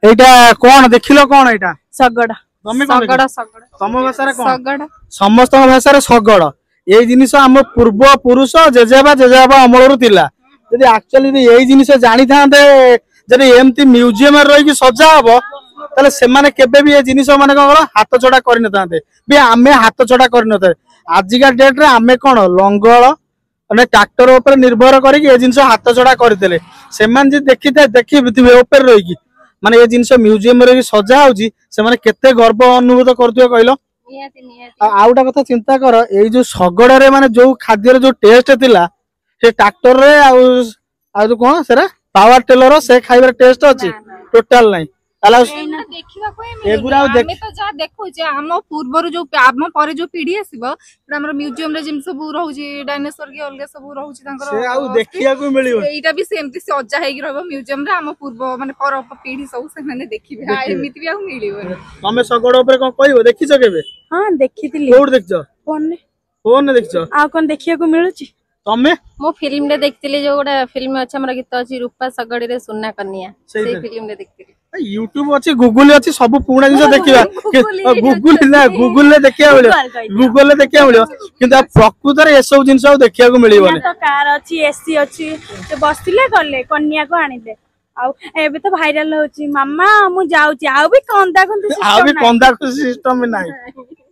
এইটা কোন ଦେଖିଲ কোন এইটা ଶଗଡ଼ ତମେ কোন ଶଗଡ଼ ଶଗଡ଼ ତମ ଭାଷାରେ କୋନ ଶଗଡ଼ ସମସ୍ତଙ୍କ ଭାଷାରେ ଶଗଡ଼ এই জিনিস আম পূর্ব পুরুষ জেজেবাবা অমলରୁ ଥିଲା যদি আক্চুয়ালি এই জিনিস জানি থাতে যদি এমতি মিউজিয়াম রইকি সজা হব তাহলে সেমানে কেবে বি এই জিনিস মানে কোন হাত ছড়া করি নথাতে বি আমি হাত ছড়া করি নথাতে আজিকা ডেট রে আমি কোন লঙ্গল মানে ট্রাক্টর উপরে নির্ভর করি এই জিনিস হাত ছড়া করিদেলে সেমান যে ଦେଖିଥିବେ উপরে রইকি মানে এই জিনিস মিউজিয়াম রে সজা হউজি সেমানে কেতে গর্ব অনুভূত করথিবে কইলো ଆଉ ଗୋଟେ କଥା ଚିନ୍ତା କର ଏଇ ଯୋଉ ଶଗଡ଼ରେ ମାନେ ଯୋଉ ଖାଦ୍ୟର ଯୋଉ ଟେଷ୍ଟ ଥିଲା ସେ ଟ୍ରାକ୍ଟର ରେ ଆଉ ଯୋଉ କଣ ସେଟା ପାୱାର टेलर ସେ ଖାଇବାର ଟେଷ୍ଟ ଅଛି ଟୋଟାଲ ନାହିଁ ତାହେଲେ ଏଗୁରା ଆଉ ଆମେ ତ ଯାହା ଦେଖୁଛେ ଆମ ପୂର୍ବରୁ ଯୋଉ ଆମ ପରେ ଯୋଉ ପିଢି ଆସିବ ଆମର ମ୍ୟୁଜିୟମ ରେ ଯେମିତି ସବୁ ରହୁଛି ଡାଇନୋସର କି ଅଲଗା ସବୁ ରହୁଛି ତାଙ୍କର ସେ ଆଉ ଦେଖିବାକୁ ମିଳିବ ଏଇଟା ବି ସେମିତି ସଜା ହେଇକି ରହିବ ମ୍ୟୁଜିୟମ ରେ ଆମ ପୂର୍ବ ମାନେ ପର ପିଢି ସବୁ ସେମାନେ ଦେଖିବେ ଏମିତି ବି ଆଉ ମିଳିବନି ତମେ ଶଗଡ଼ ଉପରେ କଣ କହିବ ଦେଖିଛ କେବେ ହଁ ଦେଖିଥିଲି କୋଉଠି ଦେଖିଛ ଫୋନରେ ଦେଖିଛ ଆଉ କଣ ଦେଖିବାକୁ ମିଳୁଛି ତମେ ମୁଁ ଫିଲ୍ମ ରେ ଦେଖିଥିଲି ଯୋଉ ଗୋଟେ ଫିଲ୍ମ ଅଛି ଆମର ଗୀତ ଅଛି ରୂପା ଶଗଡି ରେ ସୁନା କନ୍ୟା ସେଇ ଫିଲ୍ମ ରେ ଦେଖିଥିଲି यूट्यूब अच्छी गूगल अच्छी सब पुराना जिनिस देखिबा गूगल ना गूगल ले देखिया मिलियो गूगल ले देखिया मिलियो किंतु प्रकृत रे ए सब जिनिस आ देखिया को मिलिबोनी तो कार अछि एसी अछि तो बसतिले गले कन्या को आनिले आ एबे तो भाइरल होची मामा मु जाउची आ भी कंदा सिस्टम नहीं